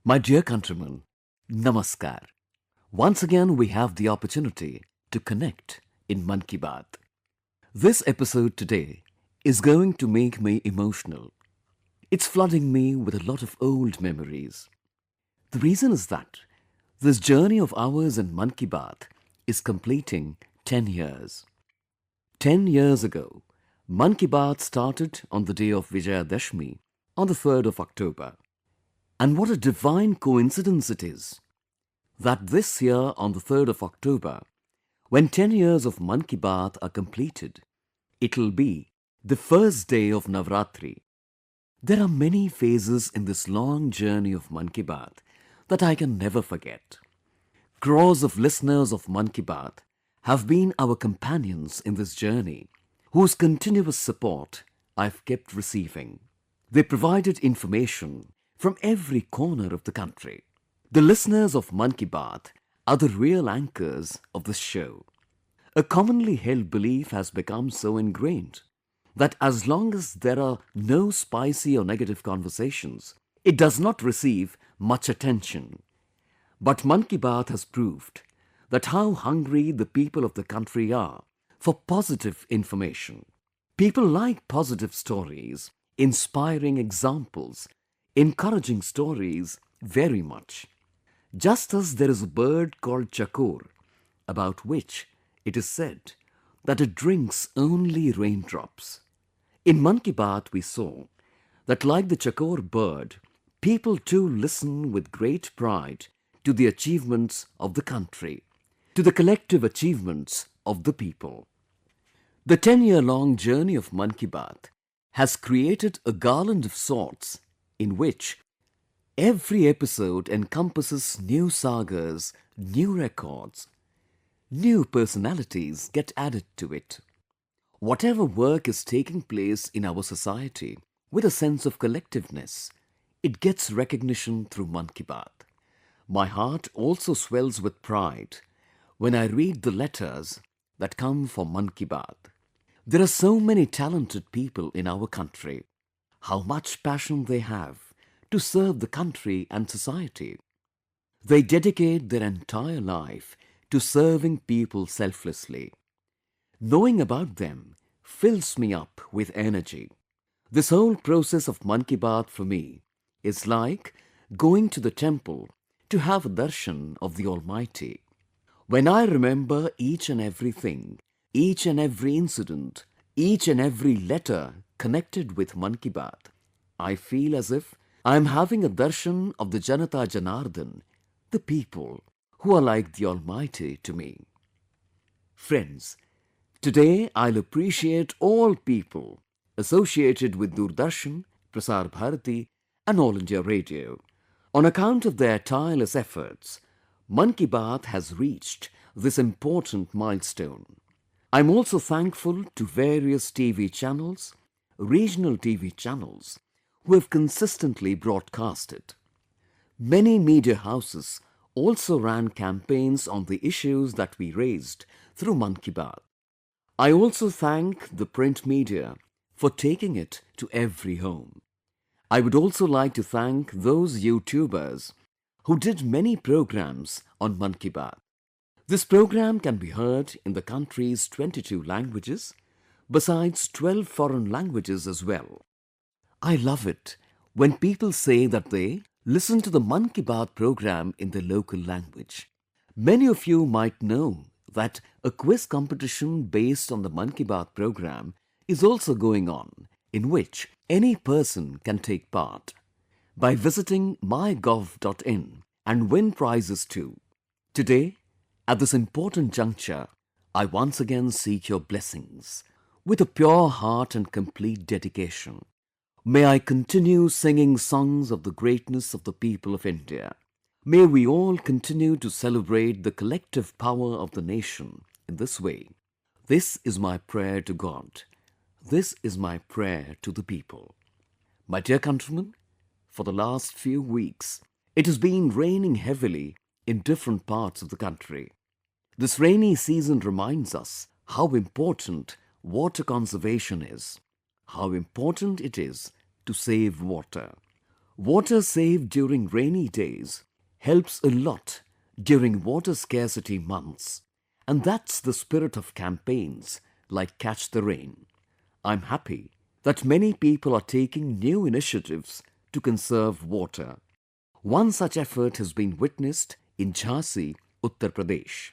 My dear countrymen, Namaskar. Once again we have the opportunity to connect in Mann Ki Baat. This episode today is going to make me emotional. It's flooding me with a lot of old memories. The reason is that this journey of ours in Mann Ki Baat is completing 10 years. 10 years ago, Mann Ki Baat started on the day of Vijayadashmi on the 3rd of October. And what a divine coincidence it is that this year on the 3rd of October, when 10 years of Mann Ki Baat are completed, it'll be the first day of Navratri. There are many phases in this long journey of Mann Ki Baat that I can never forget. Crores of listeners of Mann Ki Baat have been our companions in this journey, whose continuous support I've kept receiving. They provided information from every corner of the country. The listeners of Mann Ki Baat are the real anchors of this show. A commonly held belief has become so ingrained that as long as there are no spicy or negative conversations, it does not receive much attention. But Mann Ki Baat has proved that how hungry the people of the country are for positive information. People like positive stories, inspiring examples, encouraging stories very much. Just as there is a bird called Chakor, about which it is said that it drinks only raindrops. In Mann Ki Baat we saw that like the Chakor bird, people too listen with great pride to the achievements of the country, to the collective achievements of the people. The 10-year-long journey of Mann Ki Baat has created a garland of sorts in which every episode encompasses new sagas, new records, new personalities get added to it. Whatever work is taking place in our society with a sense of collectiveness, it gets recognition through Mann Ki Baat. My heart also swells with pride when I read the letters that come from Mann Ki Baat. There are so many talented people in our country. How much passion they have to serve the country and society. They dedicate their entire life to serving people selflessly. Knowing about them fills me up with energy. This whole process of Mann Ki Baat for me is like going to the temple to have a darshan of the Almighty. When I remember each and everything, each and every incident, each and every letter connected with Mann Ki Baat, I feel as if I am having a darshan of the Janata Janardan, the people who are like the Almighty to me. Friends, today I'll appreciate all people associated with Doordarshan, Prasar Bharati and All India Radio. On account of their tireless efforts, Mann Ki Baat has reached this important milestone. I'm also thankful to various TV channels, regional TV channels, who have consistently broadcast it. Many media houses also ran campaigns on the issues that we raised through Mann Ki Baat. I also thank the print media for taking it to every home. I would also like to thank those YouTubers who did many programs on Mann Ki Baat. This program can be heard in the country's 22 languages, besides 12 foreign languages as well. I love it when people say that they listen to the Mann Ki Baat program in their local language. Many of you might know that a quiz competition based on the Mann Ki Baat program is also going on, in which any person can take part by visiting mygov.in and win prizes too. Today, at this important juncture, I once again seek your blessings with a pure heart and complete dedication. May I continue singing songs of the greatness of the people of India. May we all continue to celebrate the collective power of the nation in this way. This is my prayer to God. This is my prayer to the people. My dear countrymen, for the last few weeks, it has been raining heavily in different parts of the country. This rainy season reminds us how important water conservation is, how important it is to save water. Water saved during rainy days helps a lot during water scarcity months. And that's the spirit of campaigns like Catch the Rain. I'm happy that many people are taking new initiatives to conserve water. One such effort has been witnessed in Jhansi, Uttar Pradesh.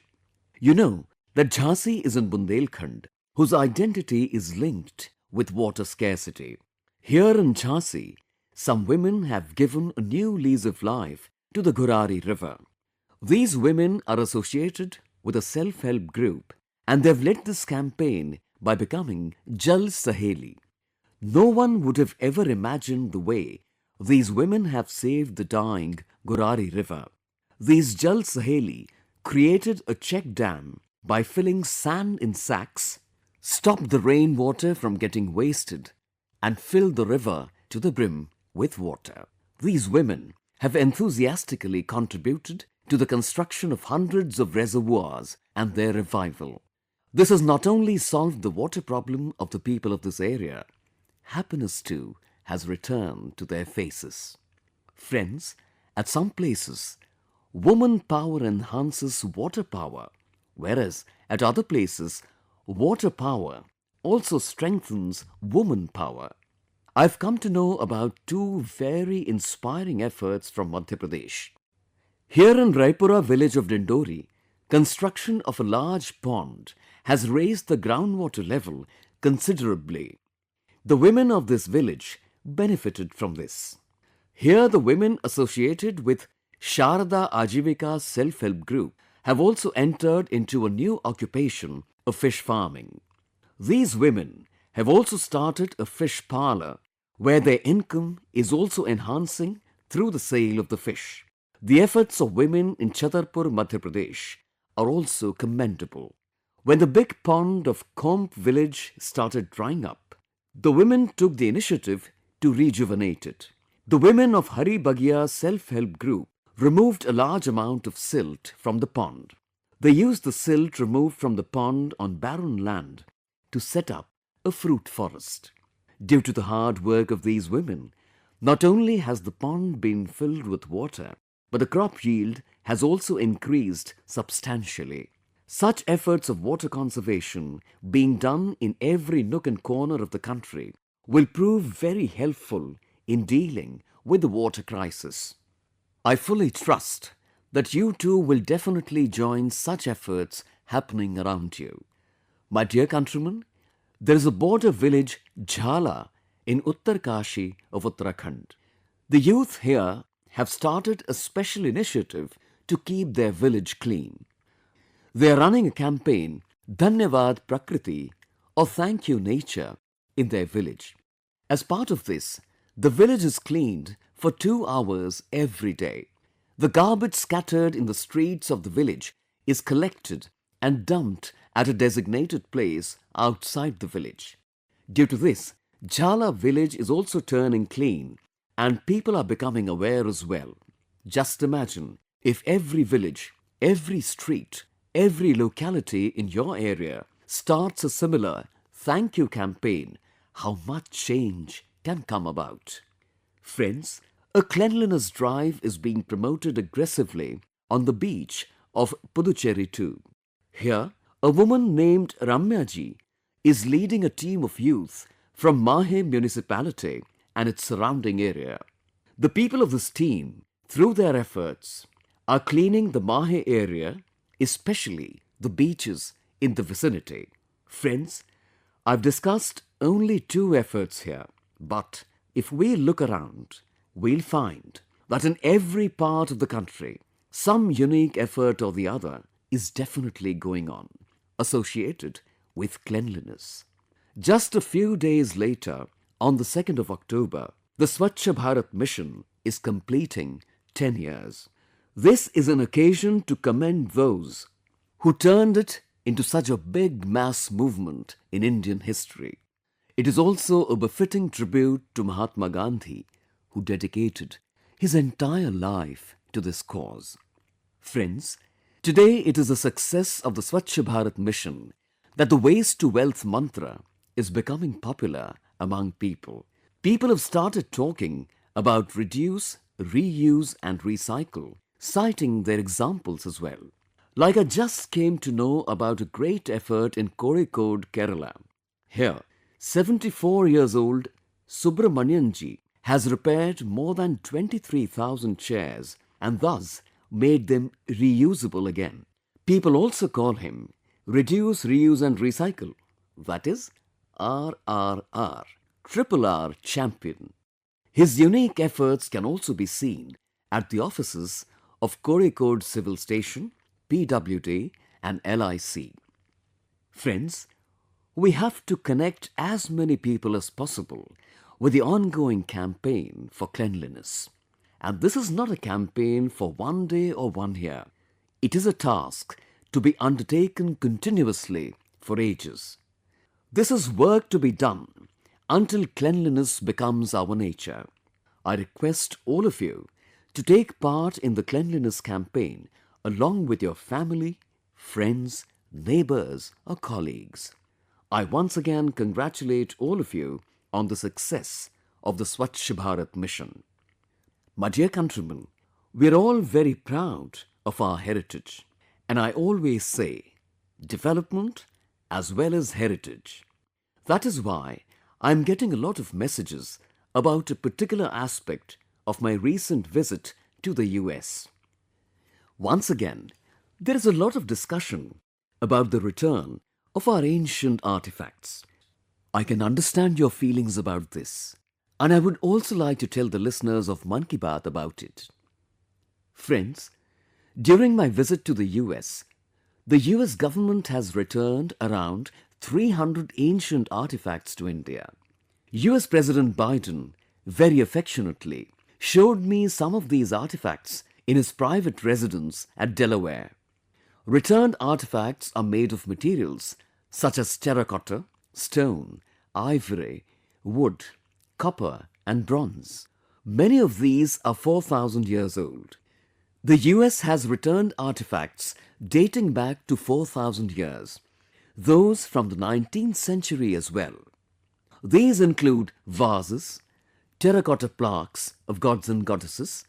You know that Jhansi is in Bundelkhand, whose identity is linked with water scarcity. Here in Jhansi, some women have given a new lease of life to the Gurari river. These women are associated with a self-help group and they've led this campaign by becoming Jal Saheli. No one would have ever imagined the way these women have saved the dying Gurari river. These Jal Saheli created a check dam by filling sand in sacks, stopped the rainwater from getting wasted, and filled the river to the brim with water. These women have enthusiastically contributed to the construction of hundreds of reservoirs and their revival. This has not only solved the water problem of the people of this area, happiness too has returned to their faces. Friends, at some places, woman power enhances water power, whereas at other places, water power also strengthens woman power. I've come to know about two very inspiring efforts from Madhya Pradesh. Here in Raipura village of Dindori, construction of a large pond has raised the groundwater level considerably. The women of this village benefited from this. Here the women associated with Sharda Ajivika self-help group have also entered into a new occupation of fish farming. These women have also started a fish parlour where their income is also enhancing through the sale of the fish. The efforts of women in Chhatarpur, Madhya Pradesh are also commendable. When the big pond of Khomp village started drying up, the women took the initiative to rejuvenate it. The women of Hari Bagya self-help group removed a large amount of silt from the pond. They used the silt removed from the pond on barren land to set up a fruit forest. Due to the hard work of these women, not only has the pond been filled with water, but the crop yield has also increased substantially. Such efforts of water conservation being done in every nook and corner of the country will prove very helpful in dealing with the water crisis. I fully trust that you too will definitely join such efforts happening around you. My dear countrymen, there is a border village Jhala in Uttarkashi of Uttarakhand. The youth here have started a special initiative to keep their village clean. They are running a campaign Dhanyavad Prakriti or Thank You Nature in their village. As part of this, the village is cleaned for 2 hours every day. The garbage scattered in the streets of the village is collected and dumped at a designated place outside the village. Due to this, Jhala village is also turning clean and people are becoming aware as well. Just imagine if every village, every street, every locality in your area starts a similar thank you campaign, how much change can come about. Friends, a cleanliness drive is being promoted aggressively on the beach of Puducherry too. Here, a woman named Ramyaji is leading a team of youth from Mahe municipality and its surrounding area. The people of this team, through their efforts, are cleaning the Mahe area, especially the beaches in the vicinity. Friends, I've discussed only two efforts here, but if we look around, we'll find that in every part of the country, some unique effort or the other is definitely going on, associated with cleanliness. Just a few days later, on the 2nd of October, the Swachh Bharat mission is completing 10 years. This is an occasion to commend those who turned it into such a big mass movement in Indian history. It is also a befitting tribute to Mahatma Gandhi, who dedicated his entire life to this cause. Friends, today it is the success of the Swachh Bharat mission that the waste to wealth mantra is becoming popular among people. People have started talking about reduce, reuse and recycle, citing their examples as well. Like I just came to know about a great effort in Kozhikode, Kerala. Here, 74 years old Subramanianji has repaired more than 23,000 chairs and thus made them reusable again. People also call him Reduce, Reuse and Recycle, that is RRR, Triple R Champion. His unique efforts can also be seen at the offices of Kozhikode Civil Station, PWD and LIC. Friends, we have to connect as many people as possible with the ongoing campaign for cleanliness. And this is not a campaign for one day or one year. It is a task to be undertaken continuously for ages. This is work to be done until cleanliness becomes our nature. I request all of you to take part in the cleanliness campaign along with your family, friends, neighbors or colleagues. I once again congratulate all of you on the success of the Swachh Bharat mission. My dear countrymen, we are all very proud of our heritage. And I always say, development as well as heritage. That is why I am getting a lot of messages about a particular aspect of my recent visit to the US. Once again, there is a lot of discussion about the return of our ancient artifacts. I can understand your feelings about this, and I would also like to tell the listeners of Mann Ki Baat about it. Friends, during my visit to the US, the US government has returned around 300 ancient artifacts to India. US President Biden very affectionately showed me some of these artifacts in his private residence at Delaware. Returned artifacts are made of materials such as terracotta, stone, ivory, wood, copper and bronze. Many of these are 4,000 years old. The US has returned artifacts dating back to 4,000 years, those from the 19th century as well. These include vases, terracotta plaques of gods and goddesses,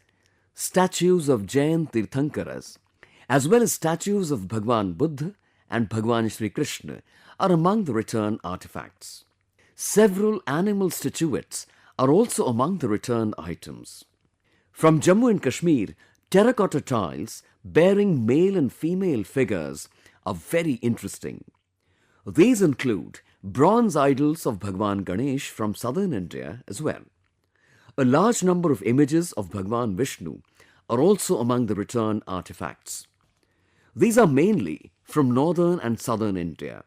statues of Jain Tirthankaras, as well as statues of Bhagwan Buddha and Bhagwan Shri Krishna are among the returned artifacts. Several animal statuettes are also among the returned items. From Jammu and Kashmir, terracotta tiles bearing male and female figures are very interesting. These include bronze idols of Bhagwan Ganesh from southern India as well. A large number of images of Bhagwan Vishnu are also among the returned artifacts. These are mainly from northern and southern India.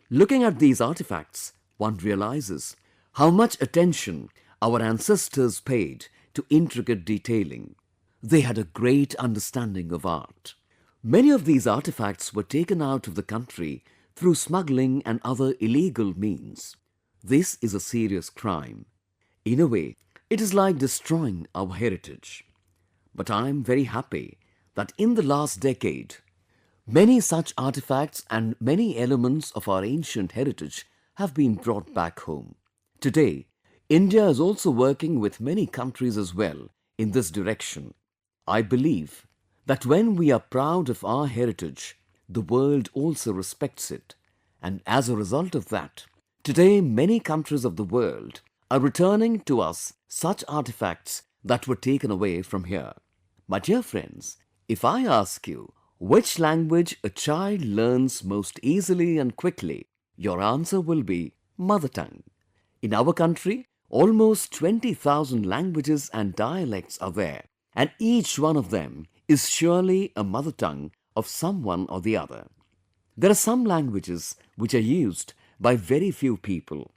Looking at these artifacts, one realizes how much attention our ancestors paid to intricate detailing. They had a great understanding of art. Many of these artifacts were taken out of the country through smuggling and other illegal means. This is a serious crime. In a way, it is like destroying our heritage. But I am very happy that in the last decade, many such artifacts and many elements of our ancient heritage have been brought back home. Today, India is also working with many countries as well in this direction. I believe that when we are proud of our heritage, the world also respects it. And as a result of that, today many countries of the world are returning to us such artifacts that were taken away from here. My dear friends, if I ask you which language a child learns most easily and quickly, your answer will be mother tongue. In our country, almost 20,000 languages and dialects are there, and each one of them is surely a mother tongue of someone or the other. There are some languages which are used by very few people,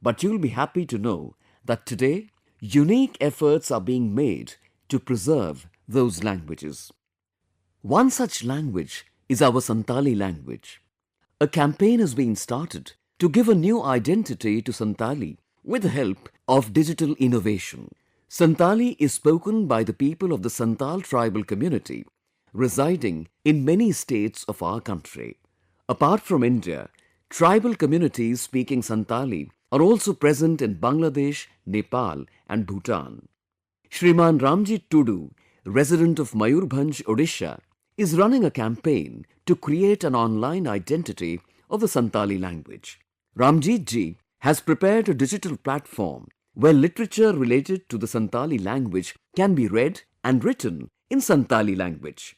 but you'll be happy to know that today unique efforts are being made to preserve those languages. One such language is our Santali language. A campaign has been started to give a new identity to Santali with the help of digital innovation. Santali is spoken by the people of the Santal tribal community residing in many states of our country. Apart from India, tribal communities speaking Santali are also present in Bangladesh, Nepal, and Bhutan. Shriman Ramji Tudu, resident of Mayurbhanj, Odisha, is running a campaign to create an online identity of the Santali language. Ramjit ji has prepared a digital platform where literature related to the Santali language can be read and written in Santali language.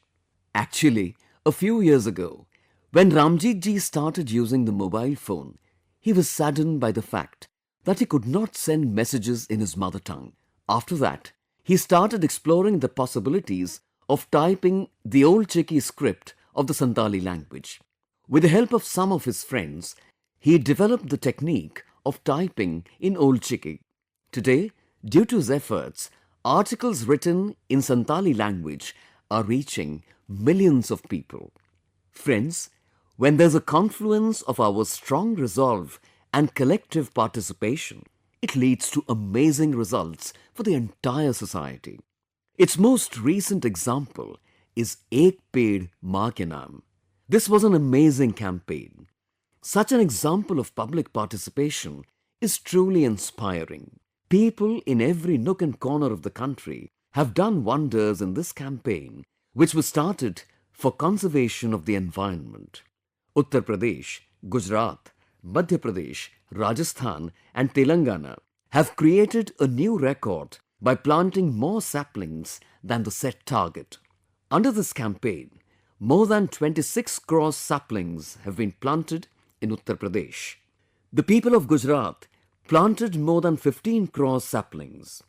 Actually, a few years ago, when Ramjit ji started using the mobile phone, he was saddened by the fact that he could not send messages in his mother tongue. After that, he started exploring the possibilities of typing the old Cheki script of the Santali language. With the help of some of his friends, he developed the technique of typing in Old Chiki. Today, due to his efforts, articles written in Santali language are reaching millions of people. Friends, when there's a confluence of our strong resolve and collective participation, it leads to amazing results for the entire society. Its most recent example is Ek Ped Maa Ke Naam. This was an amazing campaign. Such an example of public participation is truly inspiring. People in every nook and corner of the country have done wonders in this campaign, which was started for conservation of the environment. Uttar Pradesh, Gujarat, Madhya Pradesh, Rajasthan and Telangana have created a new record by planting more saplings than the set target. Under this campaign, more than 26 crore saplings have been planted in Uttar Pradesh. The people of Gujarat planted more than 15 crore saplings.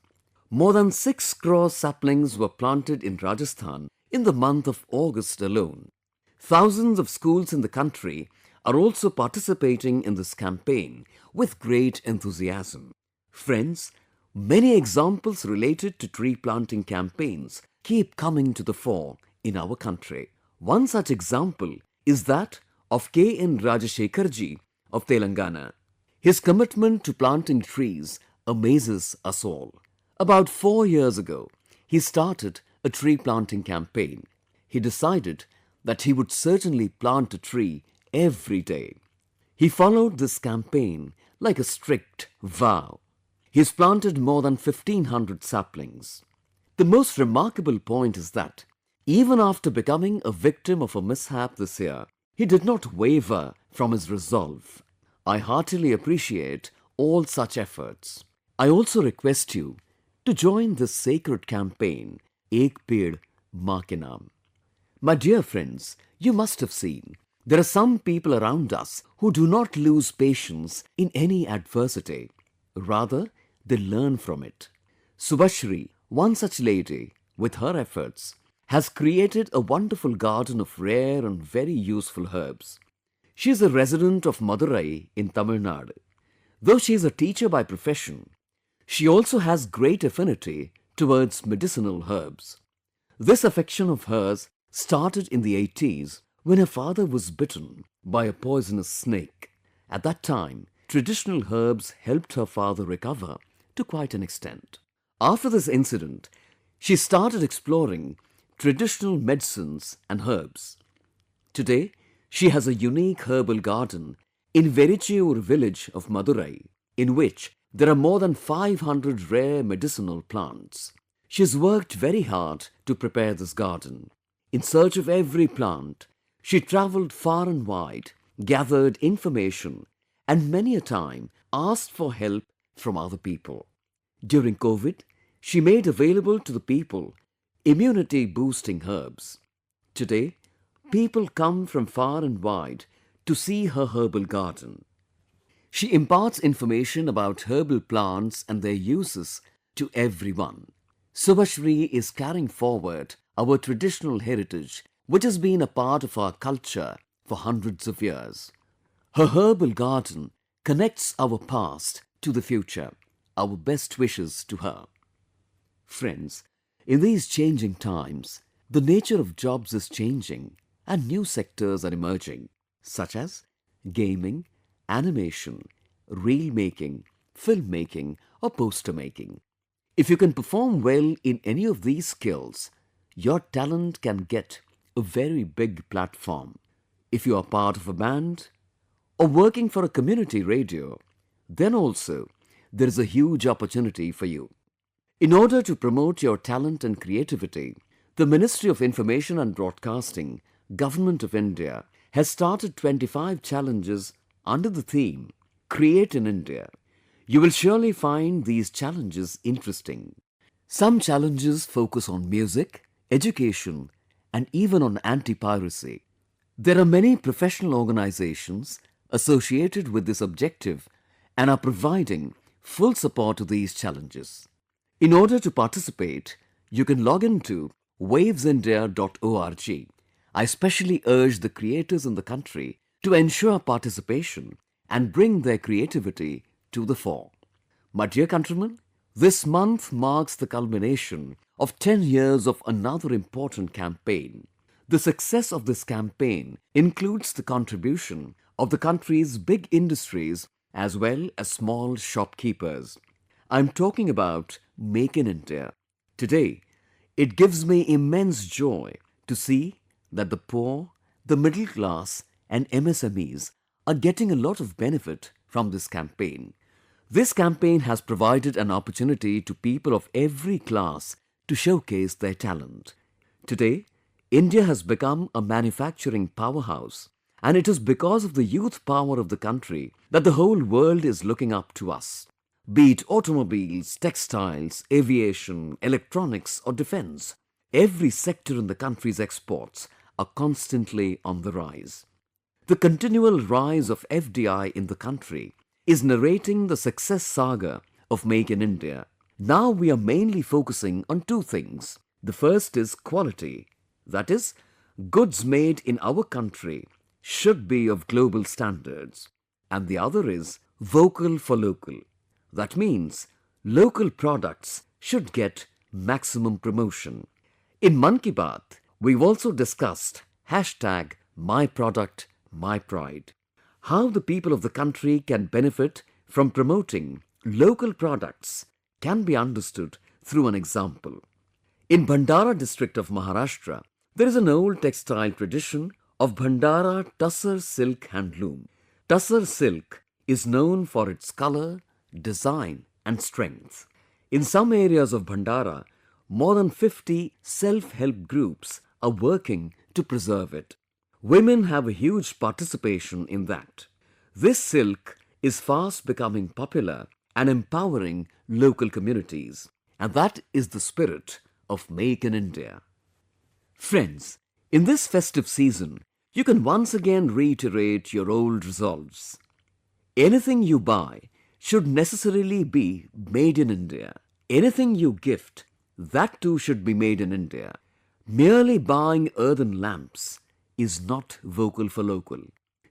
More than 6 crore saplings were planted in Rajasthan in the month of August alone. Thousands of schools in the country are also participating in this campaign with great enthusiasm. Friends, many examples related to tree planting campaigns keep coming to the fore in our country. One such example is that of K.N. Rajashekharji of Telangana. His commitment to planting trees amazes us all. About 4 years ago, he started a tree planting campaign. He decided that he would certainly plant a tree every day. He followed this campaign like a strict vow. He has planted more than 1,500 saplings. The most remarkable point is that even after becoming a victim of a mishap this year, he did not waver from his resolve. I heartily appreciate all such efforts. I also request you to join this sacred campaign, Ek Ped Maa Ke Naam. My dear friends, you must have seen, there are some people around us who do not lose patience in any adversity. Rather, they learn from it. Subhashri, one such lady, with her efforts, has created a wonderful garden of rare and very useful herbs. She is a resident of Madurai in Tamil Nadu. Though she is a teacher by profession, she also has great affinity towards medicinal herbs. This affection of hers started in the 80s when her father was bitten by a poisonous snake. At that time, traditional herbs helped her father recover to quite an extent. After this incident, she started exploring traditional medicines and herbs. Today, she has a unique herbal garden in Verichiyur village of Madurai, in which there are more than 500 rare medicinal plants. She has worked very hard to prepare this garden. In search of every plant, she travelled far and wide, gathered information, and many a time asked for help from other people. During COVID, she made available to the people immunity-boosting herbs. Today, people come from far and wide to see her herbal garden. She imparts information about herbal plants and their uses to everyone. Subhashri is carrying forward our traditional heritage, which has been a part of our culture for hundreds of years. Her herbal garden connects our past to the future. Our best wishes to her. Friends, in these changing times, the nature of jobs is changing and new sectors are emerging, such as gaming, animation, reel making, film making or poster making. If you can perform well in any of these skills, your talent can get a very big platform. If you are part of a band or working for a community radio, then also there is a huge opportunity for you. In order to promote your talent and creativity, the Ministry of Information and Broadcasting, Government of India, has started 25 challenges under the theme Create in India. You will surely find these challenges interesting. Some challenges focus on music, education, and even on anti-piracy. There are many professional organizations associated with this objective and are providing full support to these challenges. In order to participate, you can log into wavesindia.org. I especially urge the creators in the country to ensure participation and bring their creativity to the fore. My dear countrymen, this month marks the culmination of 10 years of another important campaign. The success of this campaign includes the contribution of the country's big industries as well as small shopkeepers. I'm talking about Make in India. Today, it gives me immense joy to see that the poor, the middle class and MSMEs are getting a lot of benefit from this campaign. This campaign has provided an opportunity to people of every class to showcase their talent. Today, India has become a manufacturing powerhouse, and it is because of the youth power of the country that the whole world is looking up to us. Be it automobiles, textiles, aviation, electronics or defense, every sector in the country's exports are constantly on the rise. The continual rise of FDI in the country is narrating the success saga of Make in India. Now we are mainly focusing on two things. The first is quality, that is, goods made in our country should be of global standards. And the other is vocal for local. That means local products should get maximum promotion. In Mann Ki Baat, we've also discussed hashtag #MyProductMyPride. How the people of the country can benefit from promoting local products can be understood through an example. In Bhandara district of Maharashtra, there is an old textile tradition of Bhandara Tussar silk handloom. Tussar silk is known for its color, design and strength. In some areas of Bhandara, more than 50 self-help groups are working to preserve it. Women have a huge participation in that. This silk is fast becoming popular and empowering local communities. And that is the spirit of Make in India. Friends, in this festive season, you can once again reiterate your old resolves. Anything you buy should necessarily be made in India. Anything you gift, that too should be made in India. Merely buying earthen lamps is not vocal for local.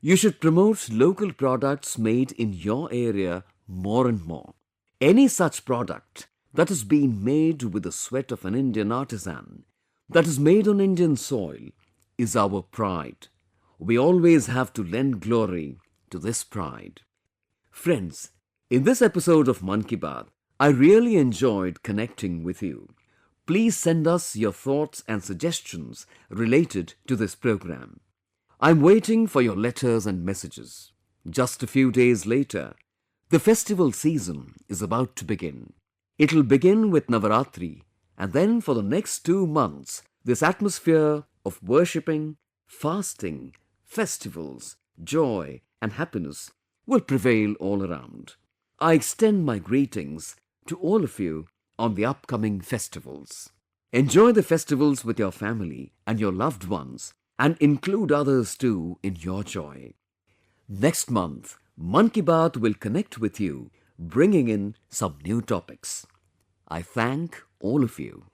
You should promote local products made in your area more and more. Any such product that has been made with the sweat of an Indian artisan, that is made on Indian soil, is our pride. We always have to lend glory to this pride. Friends, in this episode of Mann Ki Baat, I really enjoyed connecting with you. Please send us your thoughts and suggestions related to this program. I'm waiting for your letters and messages. Just a few days later, the festival season is about to begin. It'll begin with Navaratri, and then for the next 2 months, this atmosphere of worshipping, fasting, festivals, joy and happiness will prevail all around. I extend my greetings to all of you on the upcoming festivals. Enjoy the festivals with your family and your loved ones and include others too in your joy. Next month, Mann Ki Baat will connect with you, bringing in some new topics. I thank all of you.